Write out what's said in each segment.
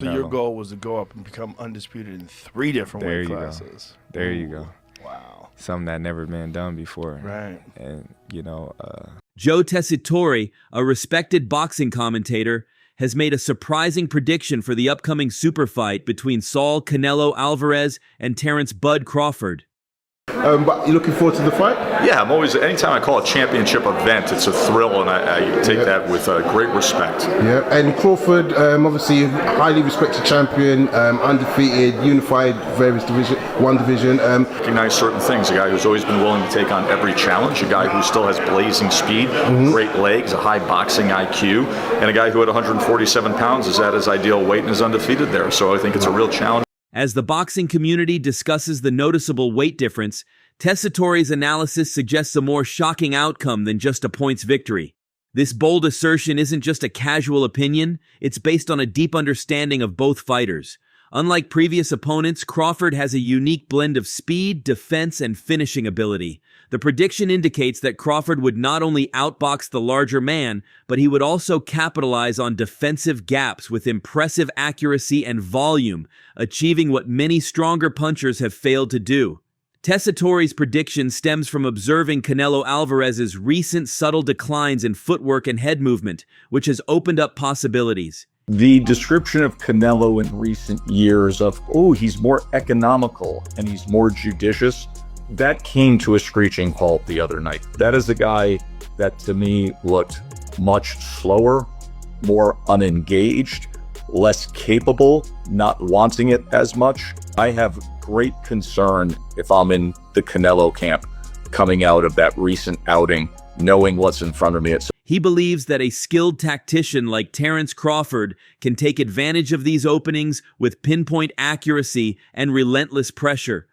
So your Canelo. goal was to go up and become undisputed in 3 different There weight you classes. go. There you go. Wow. Something that never been done before. Right. And, Joe Tessitore, a respected boxing commentator, has made a surprising prediction for the upcoming super fight between Saul Canelo Alvarez and Terrence "Bud" Crawford. But you're looking forward to the fight? Yeah, I'm always, anytime I call a championship event, it's a thrill, and I take that with great respect. Yeah, and Crawford, obviously a highly respected champion, undefeated, unified one division. Recognize certain things. A guy who's always been willing to take on every challenge, a guy who still has blazing speed, great legs, a high boxing IQ, and a guy who at 147 pounds is at his ideal weight and is undefeated there. So I think it's a real challenge. As the boxing community discusses the noticeable weight difference, Tessitore's analysis suggests a more shocking outcome than just a points victory. This bold assertion isn't just a casual opinion, it's based on a deep understanding of both fighters. Unlike previous opponents, Crawford has a unique blend of speed, defense, and finishing ability. The prediction indicates that Crawford would not only outbox the larger man, but he would also capitalize on defensive gaps with impressive accuracy and volume, achieving what many stronger punchers have failed to do. Tessitore's prediction stems from observing Canelo Alvarez's recent subtle declines in footwork and head movement, which has opened up possibilities. The description of Canelo in recent years of, oh, he's more economical and he's more judicious, that came to a screeching halt the other night. That is a guy that to me looked much slower, more unengaged, less capable, not wanting it as much. I have great concern if I'm in the Canelo camp coming out of that recent outing, knowing what's in front of me. He believes that a skilled tactician like Terrence Crawford can take advantage of these openings with pinpoint accuracy and relentless pressure.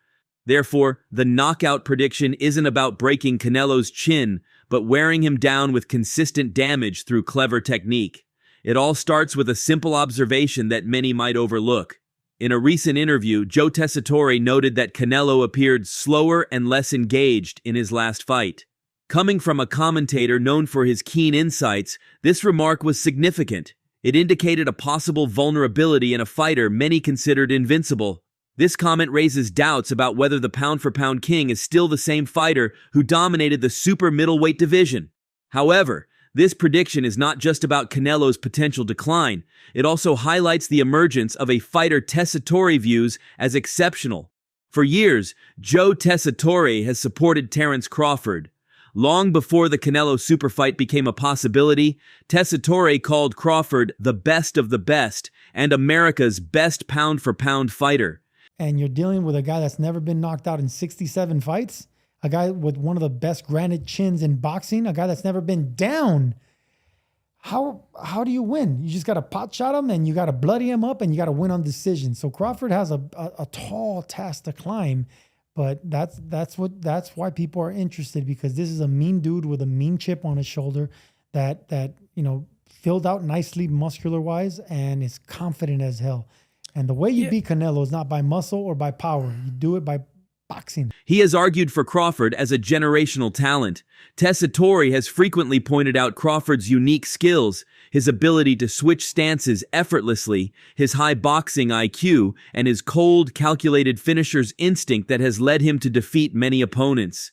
Therefore, the knockout prediction isn't about breaking Canelo's chin, but wearing him down with consistent damage through clever technique. It all starts with a simple observation that many might overlook. In a recent interview, Joe Tessitore noted that Canelo appeared slower and less engaged in his last fight. Coming from a commentator known for his keen insights, this remark was significant. It indicated a possible vulnerability in a fighter many considered invincible. This comment raises doubts about whether the pound-for-pound king is still the same fighter who dominated the super middleweight division. However, this prediction is not just about Canelo's potential decline. It also highlights the emergence of a fighter Tessitore views as exceptional. For years, Joe Tessitore has supported Terrence Crawford. Long before the Canelo super fight became a possibility, Tessitore called Crawford the best of the best and America's best pound-for-pound fighter. And you're dealing with a guy that's never been knocked out in 67 fights, a guy with one of the best granite chins in boxing, a guy that's never been down. How do you win? You just got to pot shot him and you got to bloody him up and you got to win on decision. So Crawford has a tall task to climb, but that's why people are interested, because this is a mean dude with a mean chip on his shoulder that filled out nicely muscular wise and is confident as hell. And the way you beat Canelo is not by muscle or by power. You do it by boxing. He has argued for Crawford as a generational talent. Tessitore has frequently pointed out Crawford's unique skills, his ability to switch stances effortlessly, his high boxing IQ, and his cold, calculated finisher's instinct that has led him to defeat many opponents.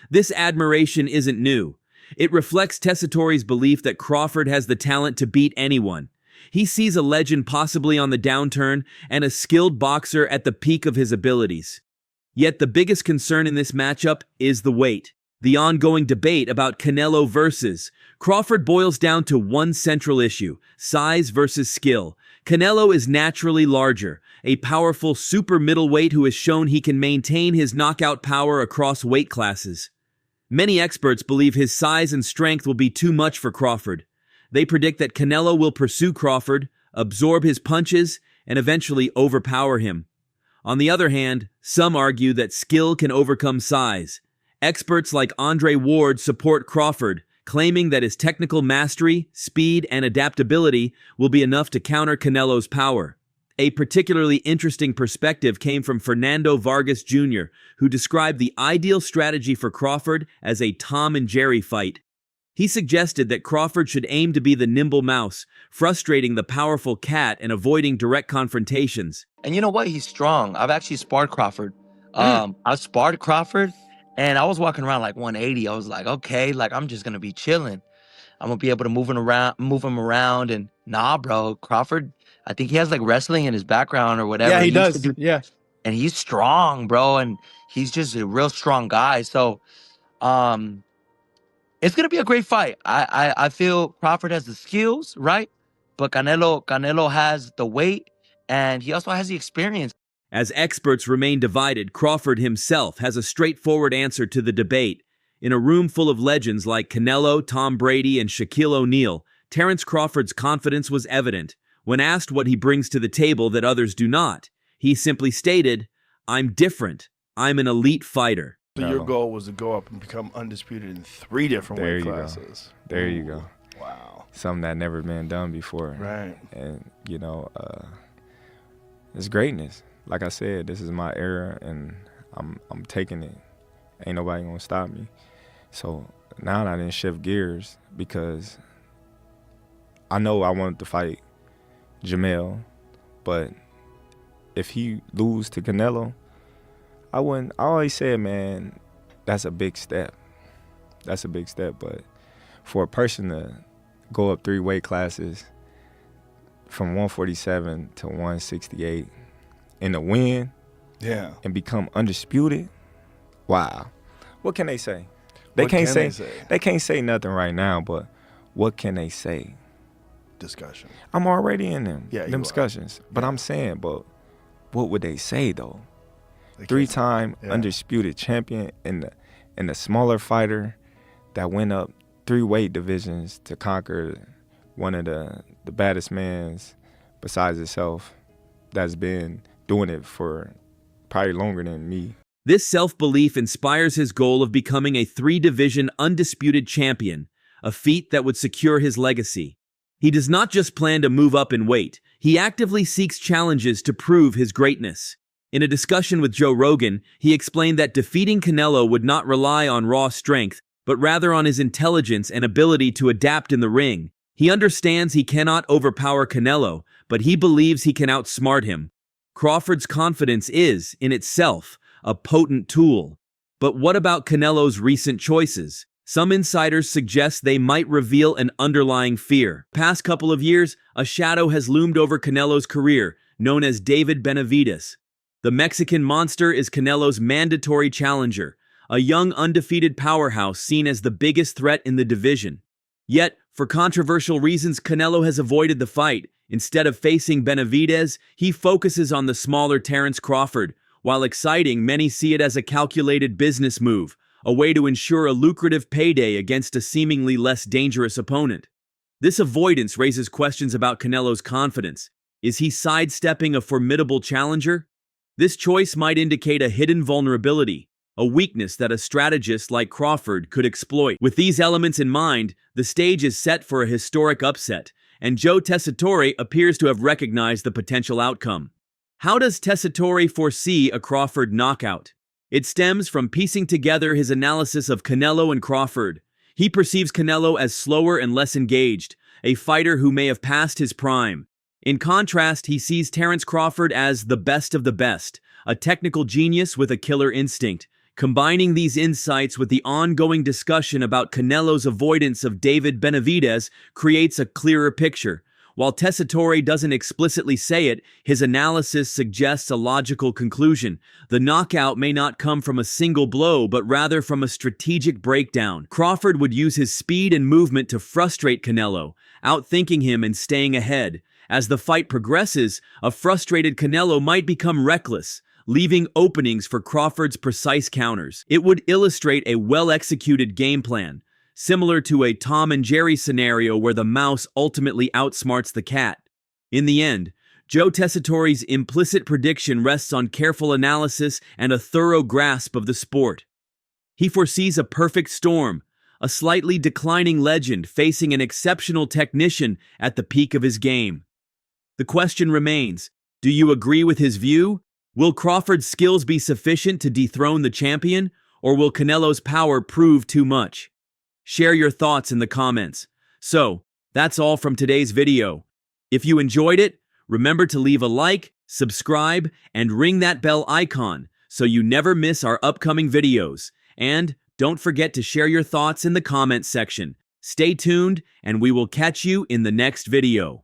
This admiration isn't new. It reflects Tessitore's belief that Crawford has the talent to beat anyone. He sees a legend possibly on the downturn and a skilled boxer at the peak of his abilities. Yet the biggest concern in this matchup is the weight. The ongoing debate about Canelo versus Crawford boils down to one central issue: size versus skill. Canelo is naturally larger, a powerful super middleweight who has shown he can maintain his knockout power across weight classes. Many experts believe his size and strength will be too much for Crawford. They predict that Canelo will pursue Crawford, absorb his punches, and eventually overpower him. On the other hand, some argue that skill can overcome size. Experts like Andre Ward support Crawford, claiming that his technical mastery, speed, and adaptability will be enough to counter Canelo's power. A particularly interesting perspective came from Fernando Vargas Jr., who described the ideal strategy for Crawford as a Tom and Jerry fight. He suggested that Crawford should aim to be the nimble mouse, frustrating the powerful cat and avoiding direct confrontations. And you know what? He's strong. I've actually sparred Crawford. I've sparred Crawford, and I was walking around like 180. I was like, okay, like I'm just gonna be chilling. I'm gonna be able to move him around, and nah, bro. Crawford, I think he has like wrestling in his background or whatever. Yeah, he used to does. Yeah. and he's strong, bro, and he's just a real strong guy. So, it's gonna be a great fight. I feel Crawford has the skills, right? But Canelo has the weight, and he also has the experience. As experts remain divided, Crawford himself has a straightforward answer to the debate. In a room full of legends like Canelo, Tom Brady, and Shaquille O'Neal, Terence Crawford's confidence was evident. When asked what he brings to the table that others do not, he simply stated, "I'm different. I'm an elite fighter." So your goal was to go up and become undisputed in 3 different weight classes. There you go. Wow. Something that never been done before. Right. And, it's greatness. Like I said, this is my era, and I'm taking it. Ain't nobody gonna stop me. So now I didn't shift gears because I know I wanted to fight Jamel, but if he lose to Canelo, I always said, man, that's a big step. That's a big step. But for a person to go up 3 weight classes from 147 to 168 and to win and become undisputed, wow. What can they say? They can't say nothing right now, but what can they say? Discussion. I'm already in them discussions. But I'm saying, but what would they say though? 3-time undisputed champion and the smaller fighter that went up 3 weight divisions to conquer one of the baddest mans besides himself that's been doing it for probably longer than me. This self-belief inspires his goal of becoming a 3-division undisputed champion, a feat that would secure his legacy. He does not just plan to move up in weight, he actively seeks challenges to prove his greatness. In a discussion with Joe Rogan, he explained that defeating Canelo would not rely on raw strength, but rather on his intelligence and ability to adapt in the ring. He understands he cannot overpower Canelo, but he believes he can outsmart him. Crawford's confidence is, in itself, a potent tool. But what about Canelo's recent choices? Some insiders suggest they might reveal an underlying fear. Past couple of years, a shadow has loomed over Canelo's career, known as David Benavidez. The Mexican monster is Canelo's mandatory challenger, a young undefeated powerhouse seen as the biggest threat in the division. Yet, for controversial reasons, Canelo has avoided the fight. Instead of facing Benavidez, he focuses on the smaller Terence Crawford. While exciting, many see it as a calculated business move, a way to ensure a lucrative payday against a seemingly less dangerous opponent. This avoidance raises questions about Canelo's confidence. Is he sidestepping a formidable challenger? This choice might indicate a hidden vulnerability, a weakness that a strategist like Crawford could exploit. With these elements in mind, the stage is set for a historic upset, and Joe Tessitore appears to have recognized the potential outcome. How does Tessitore foresee a Crawford knockout? It stems from piecing together his analysis of Canelo and Crawford. He perceives Canelo as slower and less engaged, a fighter who may have passed his prime. In contrast, he sees Terence Crawford as the best of the best, a technical genius with a killer instinct. Combining these insights with the ongoing discussion about Canelo's avoidance of David Benavidez creates a clearer picture. While Tessitore doesn't explicitly say it, his analysis suggests a logical conclusion. The knockout may not come from a single blow, but rather from a strategic breakdown. Crawford would use his speed and movement to frustrate Canelo, outthinking him and staying ahead. As the fight progresses, a frustrated Canelo might become reckless, leaving openings for Crawford's precise counters. It would illustrate a well-executed game plan, similar to a Tom and Jerry scenario where the mouse ultimately outsmarts the cat. In the end, Joe Tessitore's implicit prediction rests on careful analysis and a thorough grasp of the sport. He foresees a perfect storm, a slightly declining legend facing an exceptional technician at the peak of his game. The question remains, do you agree with his view? Will Crawford's skills be sufficient to dethrone the champion, or will Canelo's power prove too much? share your thoughts in the comments. So, that's all from today's video. If you enjoyed it, remember to leave a like, subscribe, and ring that bell icon so you never miss our upcoming videos. And don't forget to share your thoughts in the comments section. Stay tuned, and we will catch you in the next video.